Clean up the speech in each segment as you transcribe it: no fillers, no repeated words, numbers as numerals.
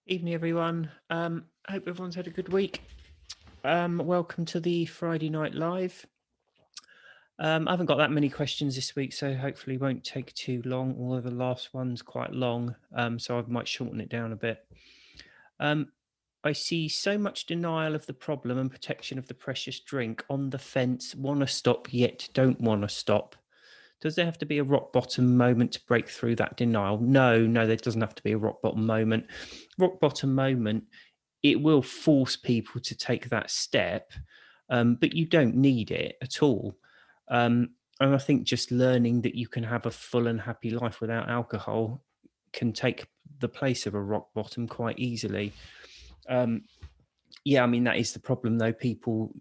Evening, everyone. Hope everyone's had a good week. Welcome to the Friday Night Live. I haven't got that many questions this week, so hopefully won't take too long, although the last one's quite long, so I might shorten it down a bit. Um, I see so much denial of the problem and protection of the precious drink, on the fence, want to stop yet don't want to stop. Does there have to be a rock bottom moment to break through that denial? No, there doesn't have to be a rock bottom moment. Rock bottom moment, it will force people to take that step, but you don't need it at all. And I think just learning that you can have a full and happy life without alcohol can take the place of a rock bottom quite easily. Um, yeah, I mean, that is the problem, though. People,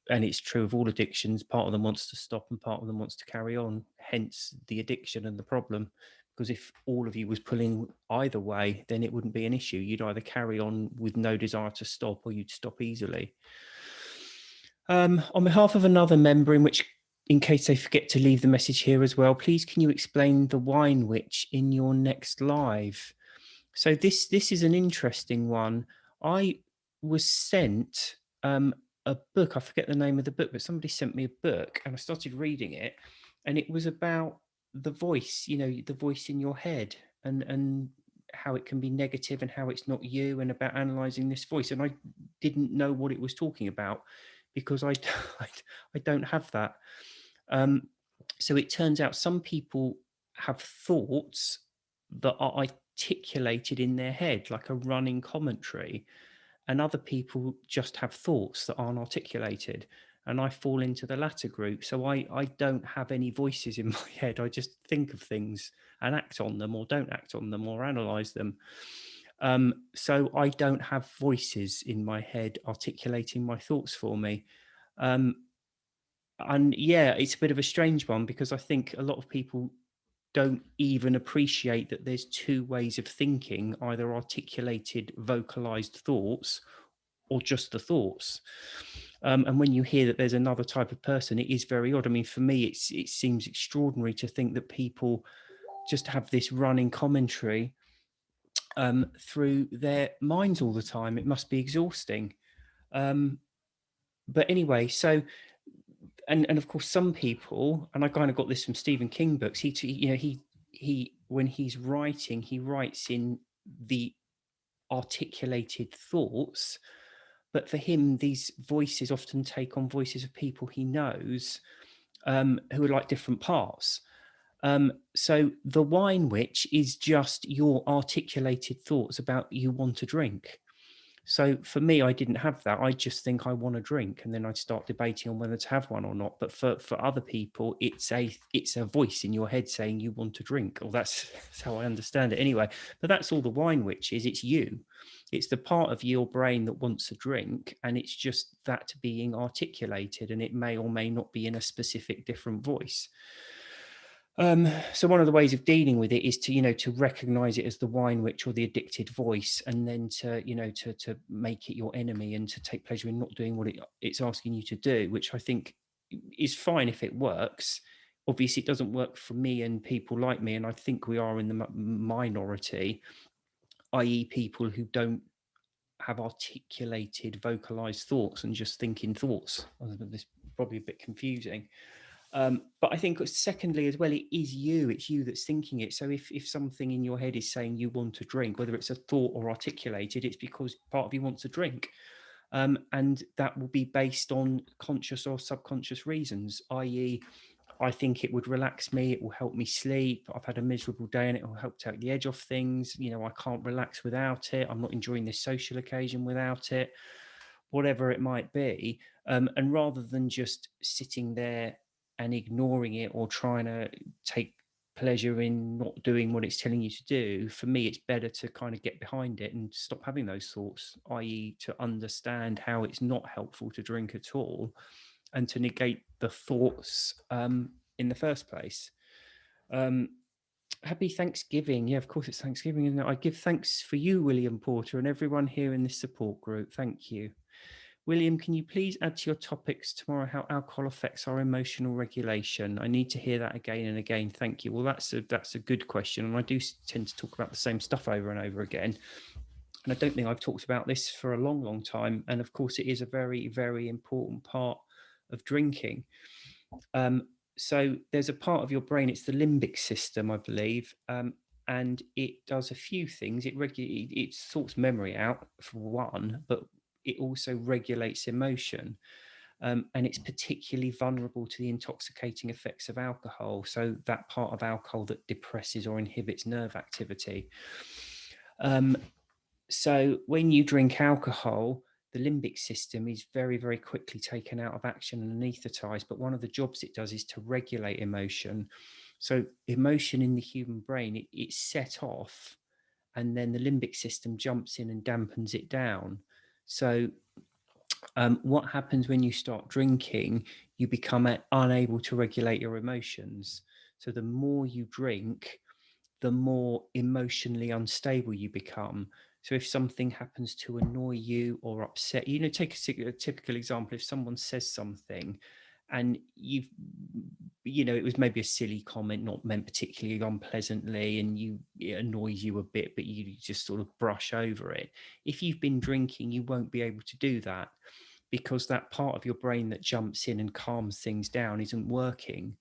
and it's true of all addictions, part of them wants to stop and part of them wants to carry on, hence the addiction and the problem. Because if all of you was pulling either way, then it wouldn't be an issue. You'd either carry on with no desire to stop or you'd stop easily. On behalf of another member, in case they forget to leave the message here as well, please can you explain the wine witch in your next live? So this is an interesting one. I was sent a book. I forget the name of the book, but somebody sent me a book, and I started reading it, and it was about the voice. The voice in your head, and how it can be negative and how it's not you, and about analyzing this voice. And I didn't know what it was talking about because I don't have that. Um, so it turns out some people have thoughts that are articulated in their head, like a running commentary, and other people just have thoughts that aren't articulated. And I fall into the latter group. So I don't have any voices in my head. I just think of things and act on them, or don't act on them, or analyze them. So I don't have voices in my head articulating my thoughts for me. Um, and yeah, it's a bit of a strange one because I think a lot of people don't even appreciate that there's two ways of thinking, either articulated, vocalized thoughts or just the thoughts. And when you hear that there's another type of person, it is very odd. I mean, for me, it seems extraordinary to think that people just have this running commentary through their minds all the time. It must be exhausting. Um, but anyway, so and of course some people, and I kind of got this from Stephen King books. He when he's writing, he writes in the articulated thoughts, but for him these voices often take on voices of people he knows, who are like different parts. So the wine witch is just your articulated thoughts about you want to drink. So for me, I didn't have that. I just think I want a drink, and then I'd start debating on whether to have one or not. But for other people, it's a voice in your head saying you want to drink. Or that's how I understand it anyway. But that's all the wine witch is. It's you. It's the part of your brain that wants a drink, and it's just that being articulated, and it may or may not be in a specific different voice. So one of the ways of dealing with it is to recognize it as the wine witch or the addicted voice, and then to make it your enemy and to take pleasure in not doing what it's asking you to do, which I think is fine if it works. Obviously, it doesn't work for me and people like me, and I think we are in the minority, i.e., people who don't have articulated, vocalized thoughts and just thinking thoughts. This is probably a bit confusing. But I think secondly as well, it is you. It's you that's thinking it. So if something in your head is saying you want to drink, whether it's a thought or articulated, it's because part of you wants to drink. And that will be based on conscious or subconscious reasons, i.e., I think it would relax me. It will help me sleep. I've had a miserable day and it will help take the edge off things. I can't relax without it. I'm not enjoying this social occasion without it, whatever it might be. And rather than just sitting there and ignoring it or trying to take pleasure in not doing what it's telling you to do, for me, it's better to kind of get behind it and stop having those thoughts, i.e., to understand how it's not helpful to drink at all and to negate the thoughts in the first place. Um, Happy Thanksgiving. Yeah, of course it's Thanksgiving, isn't it? I give thanks for you, William Porter, and everyone here in this support group. Thank you. William, can you please add to your topics tomorrow how alcohol affects our emotional regulation? I need to hear that again and again. Thank you. Well, that's a good question, and I do tend to talk about the same stuff over and over again. And I don't think I've talked about this for a long, long time. And of course, it is a very, very important part of drinking. So there's a part of your brain, it's the limbic system, I believe, and it does a few things. It sorts memory out for one, but it also regulates emotion. And it's particularly vulnerable to the intoxicating effects of alcohol. So that part of alcohol that depresses or inhibits nerve activity. So when you drink alcohol, the limbic system is very, very quickly taken out of action and anesthetized. But one of the jobs it does is to regulate emotion. So emotion in the human brain, it's set off, and then the limbic system jumps in and dampens it down. So what happens when you start drinking? You become unable to regulate your emotions. So the more you drink, the more emotionally unstable you become. So if something happens to annoy you or upset you, take a typical example. If someone says something and it was maybe a silly comment, not meant particularly unpleasantly, and it annoys you a bit, but you just sort of brush over it. If you've been drinking, you won't be able to do that, because that part of your brain that jumps in and calms things down isn't working.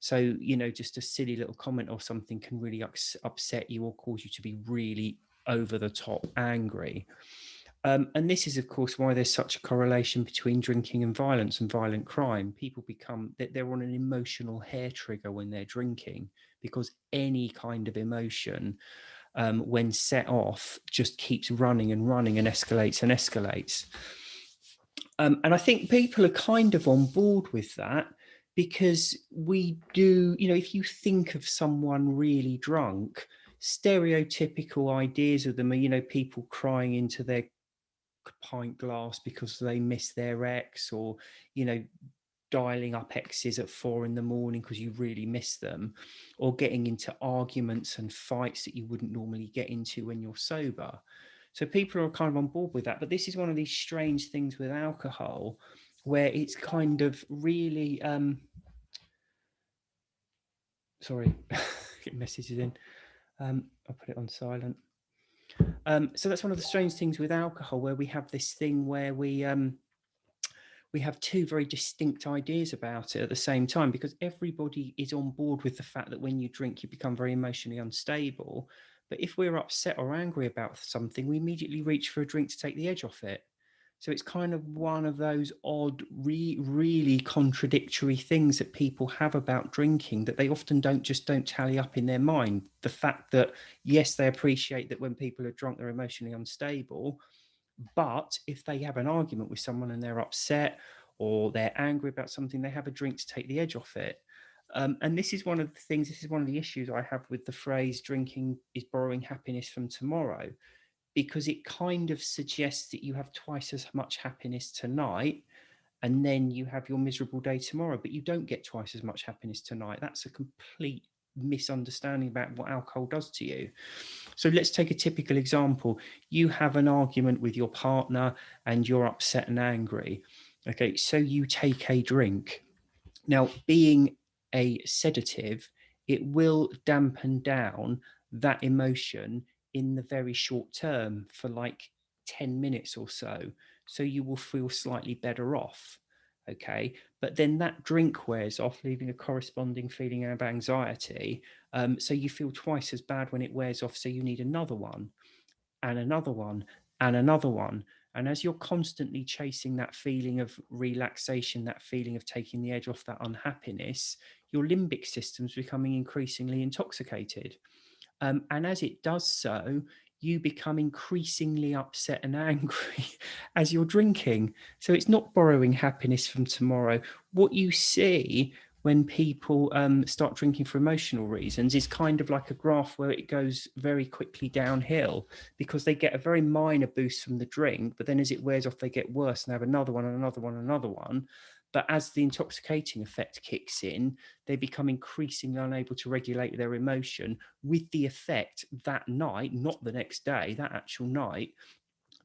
So, just a silly little comment or something can really upset you or cause you to be really over the top angry. And this is, of course, why there's such a correlation between drinking and violent crime. People they're on an emotional hair trigger when they're drinking, because any kind of emotion, when set off, just keeps running and running and escalates and escalates. And I think people are kind of on board with that, because we do, if you think of someone really drunk, stereotypical ideas of them are, people crying into their pint glass because they miss their ex, or, dialing up exes at 4 a.m. because you really miss them, or getting into arguments and fights that you wouldn't normally get into when you're sober. So people are kind of on board with that. But this is one of these strange things with alcohol, where it's kind of really sorry, get messages in. I'll put it on silent. So that's one of the strange things with alcohol, where we have this thing where we have two very distinct ideas about it at the same time, because everybody is on board with the fact that when you drink, you become very emotionally unstable. But if we're upset or angry about something, we immediately reach for a drink to take the edge off it. So it's kind of one of those odd, really contradictory things that people have about drinking, that they often don't tally up in their mind. The fact that, yes, they appreciate that when people are drunk, they're emotionally unstable. But if they have an argument with someone and they're upset or they're angry about something, they have a drink to take the edge off it. And this is one of the issues I have with the phrase drinking is borrowing happiness from tomorrow, because it kind of suggests that you have twice as much happiness tonight, and then you have your miserable day tomorrow, but you don't get twice as much happiness tonight. That's a complete misunderstanding about what alcohol does to you. So let's take a typical example. You have an argument with your partner and you're upset and angry. Okay, so you take a drink. Now, being a sedative, it will dampen down that emotion in the very short term for like 10 minutes or so. So you will feel slightly better off. Okay. But then that drink wears off, leaving a corresponding feeling of anxiety. So you feel twice as bad when it wears off. So you need another one and another one and another one. And as you're constantly chasing that feeling of relaxation, that feeling of taking the edge off that unhappiness, your limbic system's becoming increasingly intoxicated. And as it does so, you become increasingly upset and angry as you're drinking. So it's not borrowing happiness from tomorrow. What you see when people start drinking for emotional reasons is kind of like a graph where it goes very quickly downhill, because they get a very minor boost from the drink, but then as it wears off, they get worse and have another one and another one and another one. But as the intoxicating effect kicks in, they become increasingly unable to regulate their emotion, with the effect that night, not the next day, that actual night,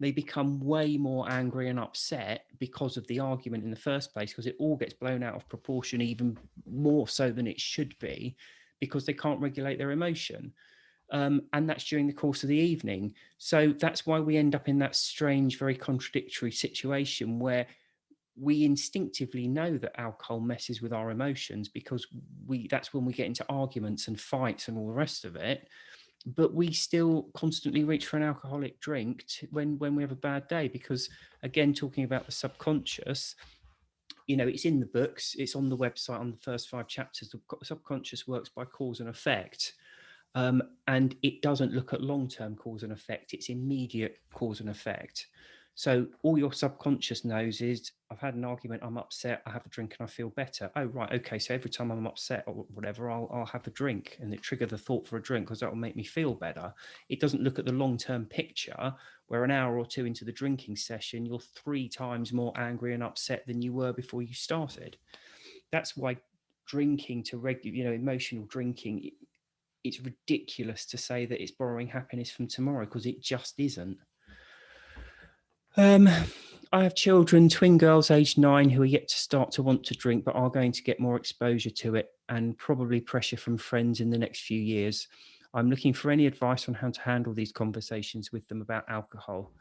they become way more angry and upset because of the argument in the first place, because it all gets blown out of proportion, even more so than it should be, because they can't regulate their emotion. And that's during the course of the evening. So that's why we end up in that strange, very contradictory situation where we instinctively know that alcohol messes with our emotions, because that's when we get into arguments and fights and all the rest of it. But we still constantly reach for an alcoholic drink when we have a bad day, because, again, talking about the subconscious, it's in the books, it's on the website on the first 5 chapters. The subconscious works by cause and effect. And it doesn't look at long-term cause and effect, it's immediate cause and effect. So all your subconscious knows is, I've had an argument, I'm upset, I have a drink and I feel better. Oh, right, okay, so every time I'm upset or whatever, I'll have a drink, and it trigger the thought for a drink because that will make me feel better. It doesn't look at the long-term picture, where an hour or two into the drinking session, you're 3 times more angry and upset than you were before you started. That's why drinking to emotional drinking, it's ridiculous to say that it's borrowing happiness from tomorrow, because it just isn't. I have children, twin girls aged 9, who are yet to start to want to drink, but are going to get more exposure to it and probably pressure from friends in the next few years. I'm looking for any advice on how to handle these conversations with them about alcohol.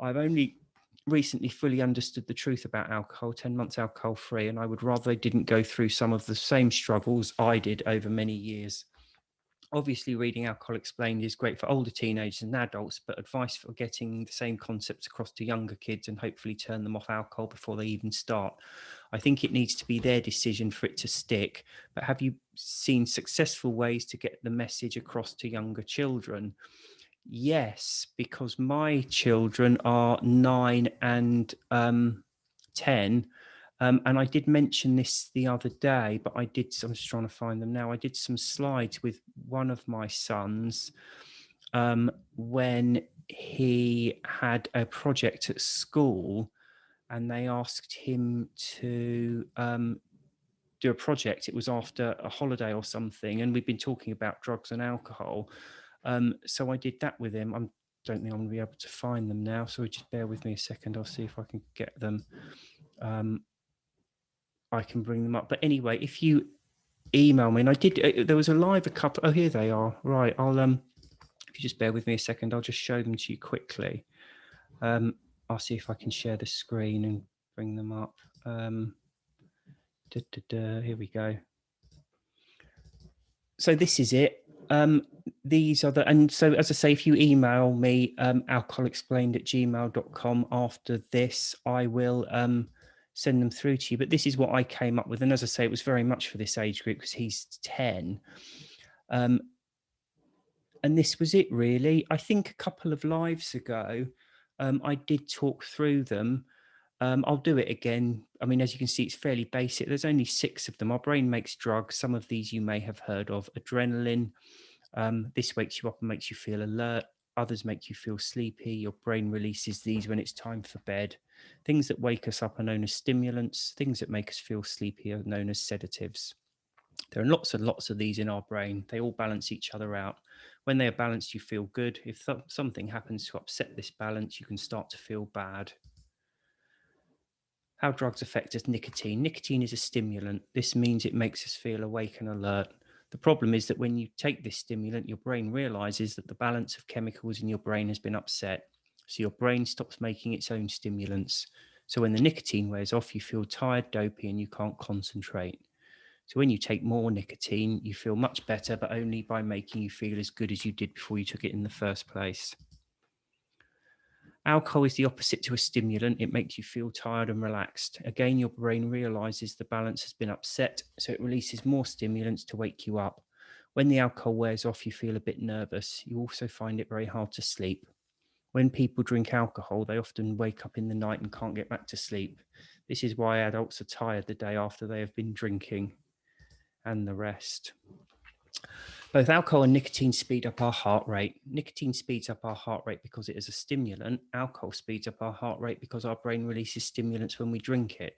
I've only recently fully understood the truth about alcohol, 10 months alcohol free, and I would rather they didn't go through some of the same struggles I did over many years. Obviously, reading Alcohol Explained is great for older teenagers and adults, but advice for getting the same concepts across to younger kids and hopefully turn them off alcohol before they even start. I think it needs to be their decision for it to stick. But have you seen successful ways to get the message across to younger children? Yes, because my children are 9 and 10. And I did mention this the other day, but I'm just trying to find them now. I did some slides with one of my sons when he had a project at school, and they asked him to do a project. It was after a holiday or something, and we've been talking about drugs and alcohol. So I did that with him. I don't think I'm going to be able to find them now, so just bear with me a second. I'll see if I can get them. I can bring them up. But anyway, if you email me, and I did, there was a live, a couple, oh, here they are. Right, I'll, if you just bear with me a second, I'll just show them to you quickly. I'll see if I can share the screen and bring them up. Here we go. So this is it. These are the, and so as I say, if you email me, alcoholexplained@gmail.com after this, I will send them through to you. But this is what I came up with. And as I say, it was very much for this age group because he's 10. And this was it, really. I think a couple of lives ago, I did talk through them. I'll do it again. I mean, as you can see, it's fairly basic. There's only 6 of them. Our brain makes drugs. Some of these you may have heard of. Adrenaline. This wakes you up and makes you feel alert. Others make you feel sleepy. Your brain releases these when it's time for bed. Things that wake us up are known as stimulants. Things that make us feel sleepy are known as sedatives. There are lots and lots of these in our brain. They all balance each other out. When they are balanced, you feel good. If something happens to upset this balance, you can start to feel bad. How drugs affect us. Nicotine. Nicotine is a stimulant. This means it makes us feel awake and alert. The problem is that when you take this stimulant, your brain realizes that the balance of chemicals in your brain has been upset. So your brain stops making its own stimulants. So when the nicotine wears off, you feel tired, dopey, and you can't concentrate. So when you take more nicotine, you feel much better, but only by making you feel as good as you did before you took it in the first place. Alcohol is the opposite to a stimulant. It makes you feel tired and relaxed. Again, your brain realizes the balance has been upset, so it releases more stimulants to wake you up. When the alcohol wears off, you feel a bit nervous. You also find it very hard to sleep. When people drink alcohol, they often wake up in the night and can't get back to sleep. This is why adults are tired the day after they have been drinking, and the rest. Both alcohol and nicotine speed up our heart rate. Nicotine speeds up our heart rate because it is a stimulant. Alcohol speeds up our heart rate because our brain releases stimulants when we drink it.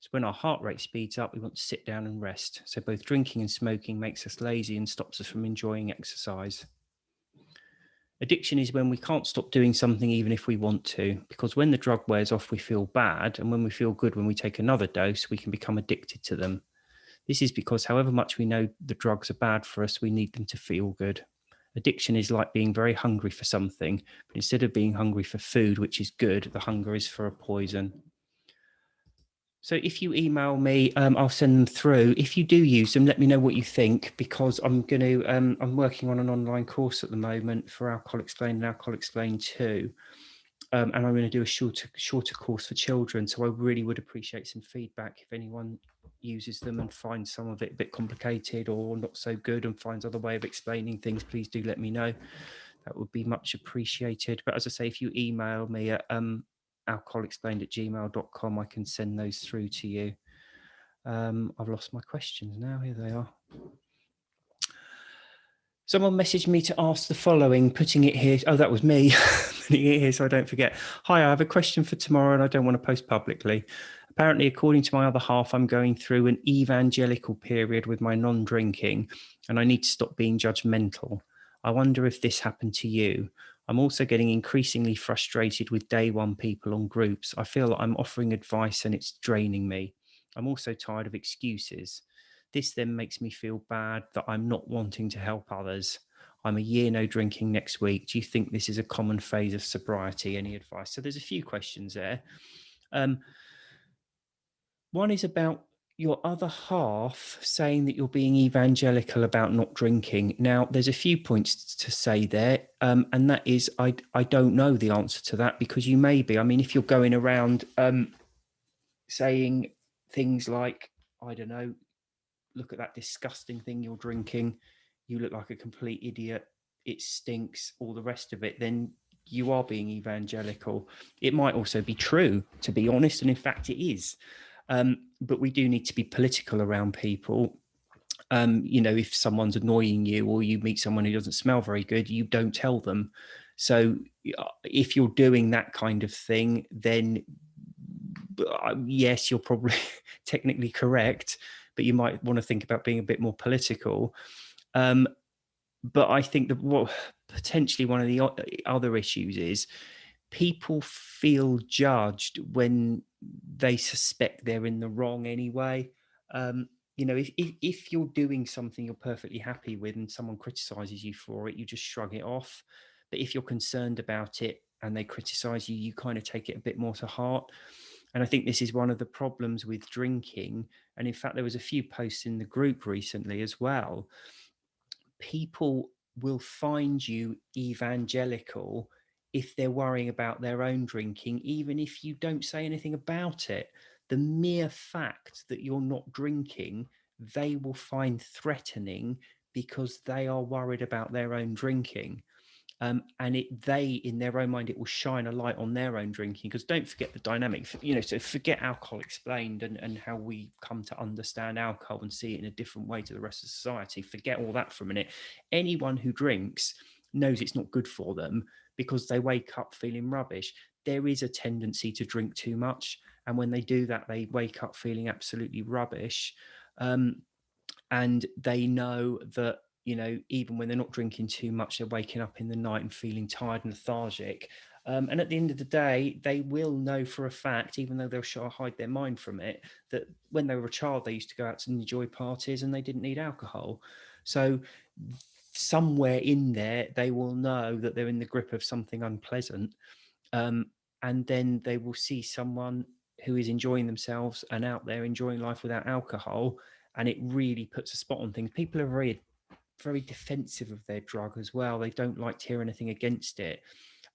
So when our heart rate speeds up, we want to sit down and rest. So both drinking and smoking makes us lazy and stops us from enjoying exercise. Addiction is when we can't stop doing something even if we want to, because when the drug wears off, we feel bad. And when we feel good, when we take another dose, we can become addicted to them. This is because however much we know the drugs are bad for us, we need them to feel good. Addiction is like being very hungry for something, but instead of being hungry for food, which is good, the hunger is for a poison. So if you email me, I'll send them through. If you do use them, let me know what you think, because I'm working on an online course at the moment for Alcohol Explained and Alcohol Explained 2. And I'm going to do a shorter course for children. So I really would appreciate some feedback if anyone uses them and finds some of it a bit complicated or not so good and finds other way of explaining things. Please do let me know. That would be much appreciated. But as I say, if you email me at alcoholexplained@gmail.com, I can send those through to you. I've lost my questions now. Here they are. Someone messaged me to ask the following, putting it here. Oh, that was me putting it here so I don't forget. Hi, I have a question for tomorrow and I don't want to post publicly. Apparently, according to my other half, I'm going through an evangelical period with my non-drinking and I need to stop being judgmental. I wonder if this happened to you. I'm also getting increasingly frustrated with day one people on groups. I feel that I'm offering advice and it's draining me. I'm also tired of excuses. This then makes me feel bad that I'm not wanting to help others. I'm a year no drinking next week. Do you think this is a common phase of sobriety? Any advice? So there's a few questions there. One is about your other half saying that you're being evangelical about not drinking. Now, there's a few points to say there, and that is I don't know the answer to that, because you may be. I mean, if you're going around saying things like, I don't know, look at that disgusting thing you're drinking, you look like a complete idiot, it stinks, all the rest of it, then you are being evangelical. It might also be true, to be honest, and in fact it is. But we do need to be political around people. If someone's annoying you or you meet someone who doesn't smell very good, you don't tell them. So if you're doing that kind of thing, then yes, you're probably technically correct, but you might want to think about being a bit more political. But I think that what potentially one of the other issues is people feel judged when they suspect they're in the wrong anyway. If you're doing something you're perfectly happy with and someone criticizes you for it, you just shrug it off. But if you're concerned about it and they criticize you, you kind of take it a bit more to heart. And I think this is one of the problems with drinking. And in fact, there was a few posts in the group recently as well. People will find you evangelical if they're worrying about their own drinking, even if you don't say anything about it. The mere fact that you're not drinking, they will find threatening because they are worried about their own drinking. And in their own mind, it will shine a light on their own drinking, because don't forget the dynamic, so forget Alcohol Explained and how we come to understand alcohol and see it in a different way to the rest of society. Forget all that for a minute. Anyone who drinks knows it's not good for them because they wake up feeling rubbish. There is a tendency to drink too much. And when they do that, they wake up feeling absolutely rubbish. And they know that, even when they're not drinking too much, they're waking up in the night and feeling tired and lethargic. And at the end of the day, they will know for a fact, even though they'll hide their mind from it, that when they were a child, they used to go out and enjoy parties and they didn't need alcohol. So somewhere in there, they will know that they're in the grip of something unpleasant. And then they will see someone who is enjoying themselves and out there enjoying life without alcohol, and it really puts a spot on things. People are very, very defensive of their drug as well. They don't like to hear anything against it.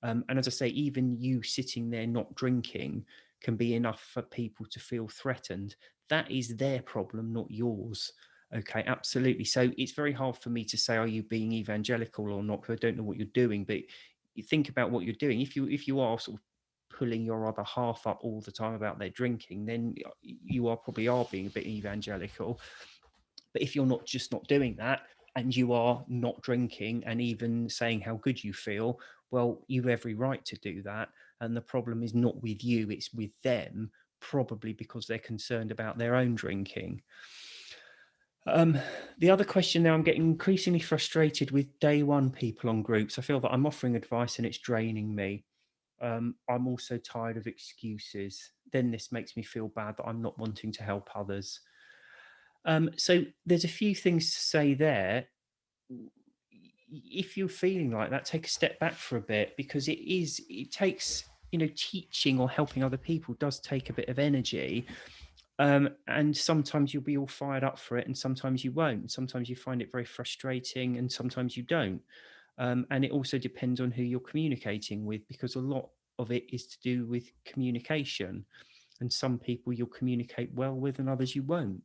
And as I say, even you sitting there not drinking can be enough for people to feel threatened. That is their problem, not yours. Okay, absolutely. So it's very hard for me to say, are you being evangelical or not? Because I don't know what you're doing. But you think about what you're doing. If you are sort of pulling your other half up all the time about their drinking, then you probably are being a bit evangelical. But if you're not doing that, and you are not drinking and even saying how good you feel, well, you have every right to do that. And the problem is not with you, it's with them, probably because they're concerned about their own drinking. The other question now, I'm getting increasingly frustrated with day one people on groups. I feel that I'm offering advice and it's draining me. I'm also tired of excuses. Then this makes me feel bad that I'm not wanting to help others. So there's a few things to say there. if you're feeling like that, take a step back for a bit, because it takes, teaching or helping other people does take a bit of energy. And sometimes you'll be all fired up for it, and sometimes you won't. Sometimes you find it very frustrating, and sometimes you don't. And it also depends on who you're communicating with, because a lot of it is to do with communication. And some people you'll communicate well with, and others you won't.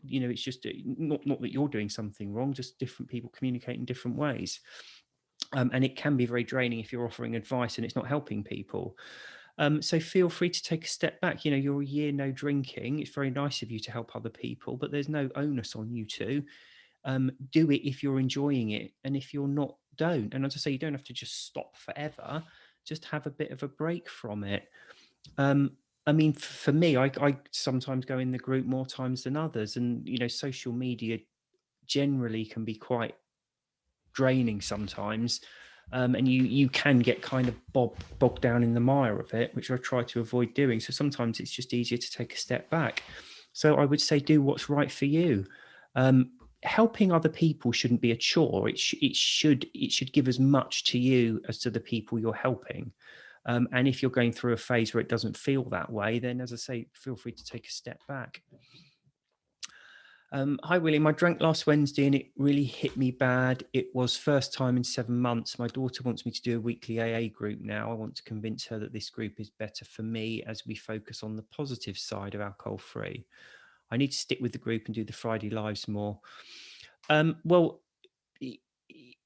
It's just not that you're doing something wrong, just different people communicate in different ways. And it can be very draining if you're offering advice and it's not helping people. So feel free to take a step back. You're a year no drinking. It's very nice of you to help other people, but there's no onus on you to. Do it if you're enjoying it, and if you're not, don't. And as I say, you don't have to just stop forever. Just have a bit of a break from it. I mean, for me, I sometimes go in the group more times than others, and social media generally can be quite draining sometimes. And you can get kind of bogged down in the mire of it, which I try to avoid doing. So sometimes it's just easier to take a step back. So I would say do what's right for you. Helping other people shouldn't be a chore. It should give as much to you as to the people you're helping. And if you're going through a phase where it doesn't feel that way, then, as I say, feel free to take a step back. Hi, William. I drank last Wednesday and it really hit me bad. It was first time in 7 months. My daughter wants me to do a weekly AA group now. I want to convince her that this group is better for me as we focus on the positive side of alcohol free. I need to stick with the group and do the Friday lives more. Well,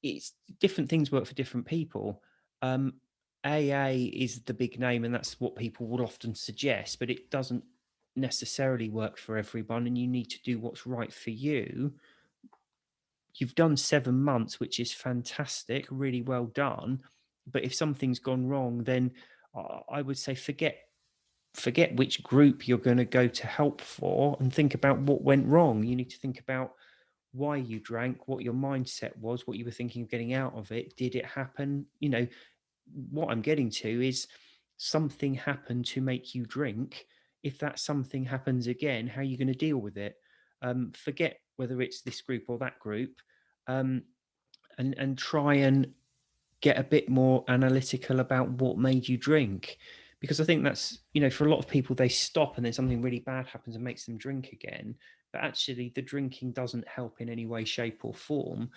it's different things work for different people. AA is the big name, and that's what people will often suggest, but it doesn't necessarily work for everyone, and you need to do what's right for you. You've done 7 months, which is fantastic, really well done. But if something's gone wrong, then I would say forget which group you're going to go to help for, and think about what went wrong. You need to think about why you drank, what your mindset was, what you were thinking of getting out of it. Did it happen? What I'm getting to is, something happened to make you drink. If that something happens again, how are you going to deal with it? Forget whether it's this group or that group, and try and get a bit more analytical about what made you drink. Because I think that's, for a lot of people, they stop and then something really bad happens and makes them drink again. But actually, the drinking doesn't help in any way, shape, or form.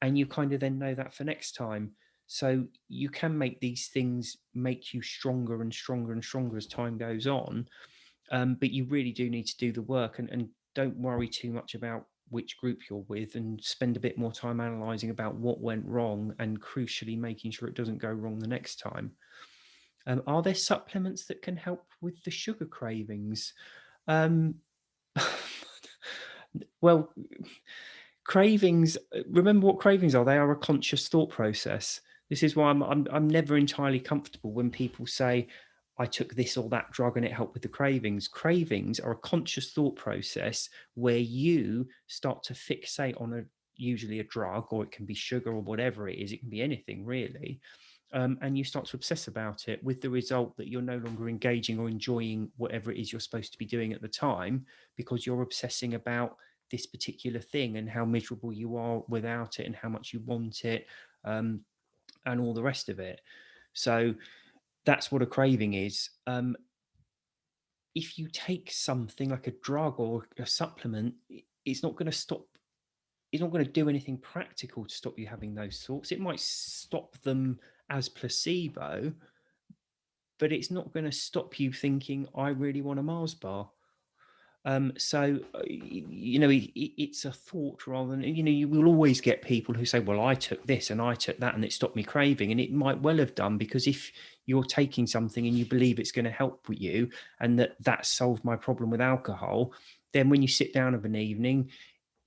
And you kind of then know that for next time. So you can make these things make you stronger and stronger and stronger as time goes on. But you really do need to do the work, and don't worry too much about which group you're with, and spend a bit more time analysing about what went wrong, and crucially making sure it doesn't go wrong the next time. Are there supplements that can help with the sugar cravings? Um, well, cravings, remember what cravings are. They are a conscious thought process. This is why I'm never entirely comfortable when people say, I took this or that drug and it helped with the cravings. Cravings are a conscious thought process where you start to fixate on usually a drug, or it can be sugar or whatever it is. It can be anything really. And you start to obsess about it, with the result that you're no longer engaging or enjoying whatever it is you're supposed to be doing at the time, because you're obsessing about this particular thing and how miserable you are without it and how much you want it, and all the rest of it. So that's what a craving is. If you take something like a drug or a supplement, it's not going to stop. It's not going to do anything practical to stop you having those thoughts. It might stop them as placebo, but it's not going to stop you thinking, I really want a Mars bar. So it's a thought rather than, you will always get people who say, well, I took this and I took that and it stopped me craving. And it might well have done, because if you're taking something and you believe it's going to help with you, and that solved my problem with alcohol, then when you sit down of an evening,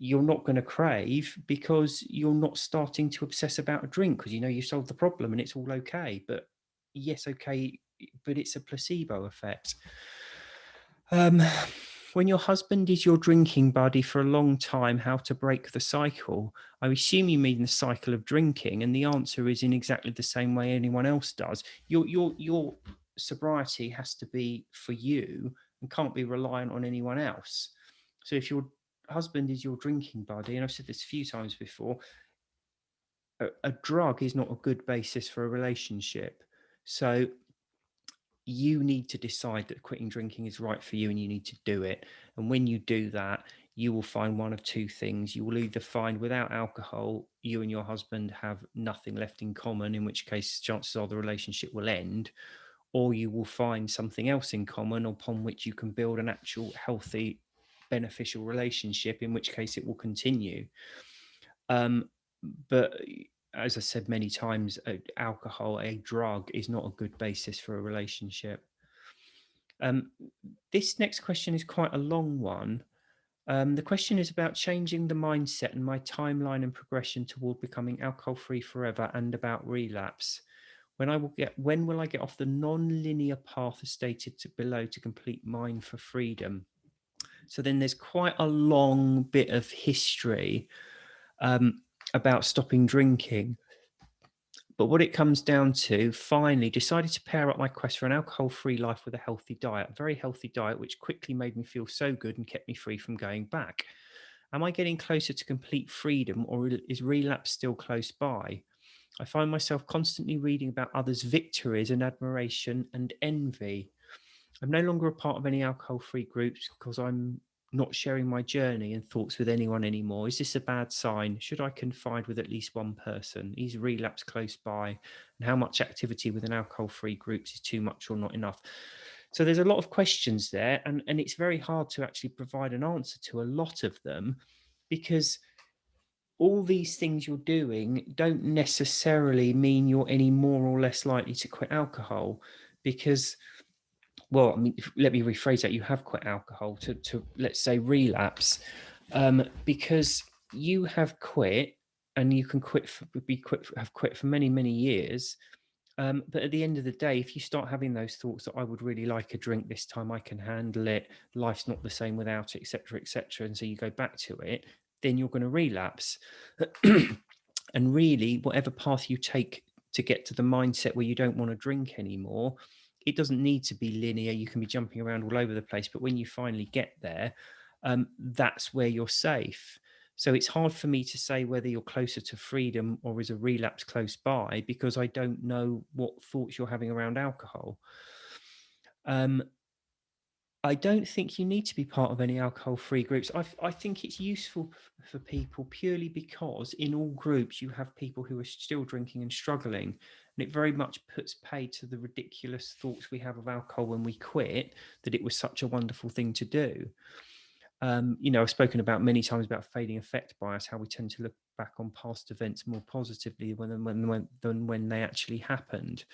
you're not going to crave, because you're not starting to obsess about a drink, because you solved the problem and it's all okay. But yes, okay, but it's a placebo effect. When your husband is your drinking buddy for a long time, how to break the cycle? I assume you mean the cycle of drinking, and the answer is in exactly the same way anyone else does. Your sobriety has to be for you and can't be reliant on anyone else. So if your husband is your drinking buddy, and I've said this a few times before, a drug is not a good basis for a relationship. So you need to decide that quitting drinking is right for you, and you need to do it. And when you do that, you will find one of two things. You will either find without alcohol, you and your husband have nothing left in common, in which case chances are the relationship will end, or you will find something else in common upon which you can build an actual healthy, beneficial relationship, in which case it will continue. But as I said many times, alcohol, a drug, is not a good basis for a relationship. This next question is quite a long one. The question is about changing the mindset and my timeline and progression toward becoming alcohol-free forever, and about relapse. When will I get off the non-linear path as stated below to complete Mind for Freedom? So then there's quite a long bit of history about stopping drinking. But what it comes down to, finally decided to pair up my quest for an alcohol-free life with a healthy diet, a very healthy diet, which quickly made me feel so good and kept me free from going back. Am I getting closer to complete freedom, or is relapse still close by? I find myself constantly reading about others' victories and admiration and envy. I'm no longer a part of any alcohol-free groups because I'm not sharing my journey and thoughts with anyone anymore. Is this a bad sign? Should I confide with at least one person? Is relapse close by? And how much activity within alcohol-free groups is too much or not enough? So there's a lot of questions there, and it's very hard to actually provide an answer to a lot of them, because all these things you're doing don't necessarily mean you're any more or less likely to quit alcohol. Because, well, I mean, let me rephrase that. You have quit alcohol to let's say relapse, because you have quit, and you can have quit for many, many years. But at the end of the day, if you start having those thoughts that I would really like a drink this time, I can handle it, life's not the same without it, etc., etc., and so you go back to it, then you're going to relapse. And really, whatever path you take to get to the mindset where you don't want to drink anymore, it doesn't need to be linear. You can be jumping around all over the place, but when you finally get there, that's where you're safe. So it's hard for me to say whether you're closer to freedom or is a relapse close by, because I don't know what thoughts you're having around alcohol. I don't think you need to be part of any alcohol-free groups. I think it's useful for people purely because in all groups you have people who are still drinking and struggling, and it very much puts paid to the ridiculous thoughts we have of alcohol when we quit, that it was such a wonderful thing to do. I've spoken about many times about fading effect bias, how we tend to look back on past events more positively than when they actually happened.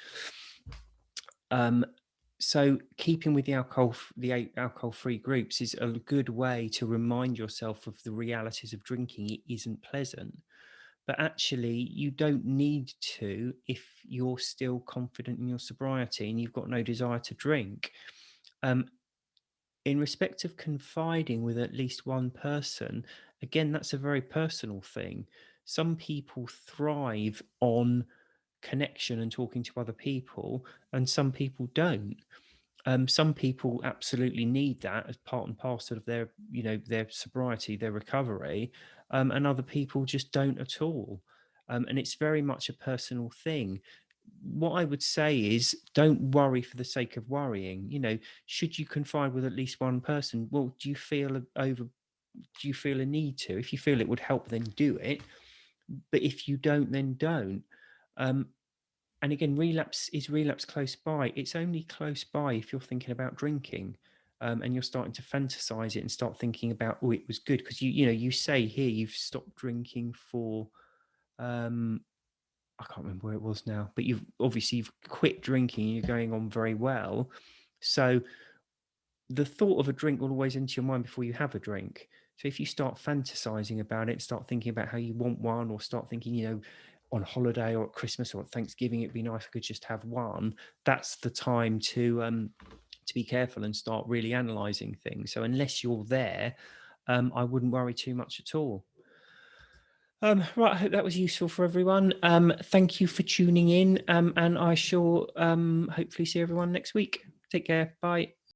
So keeping with the alcohol-free groups is a good way to remind yourself of the realities of drinking. It isn't pleasant, but actually you don't need to if you're still confident in your sobriety and you've got no desire to drink. In respect of confiding with at least one person, again, that's a very personal thing. Some people thrive on connection and talking to other people, and some people don't. Some people absolutely need that as part and parcel of their sobriety, their recovery, and other people just don't at all. And it's very much a personal thing. What I would say is, don't worry for the sake of worrying. Should you confide with at least one person? Well, do you feel a need to? If you feel it would help, then do it. But if you don't, then don't. And again, relapse close by. It's only close by if you're thinking about drinking, and you're starting to fantasize it and start thinking about, oh, it was good. Because you say here you've stopped drinking for, I can't remember where it was now, but you've quit drinking and you're going on very well. So the thought of a drink will always enter your mind before you have a drink. So if you start fantasizing about it, start thinking about how you want one, or start thinking, on holiday or at Christmas or at Thanksgiving, it'd be nice if I could just have one. That's the time to be careful and start really analysing things. So unless you're there, I wouldn't worry too much at all. Right, I hope that was useful for everyone. Thank you for tuning in, and I shall hopefully see everyone next week. Take care. Bye.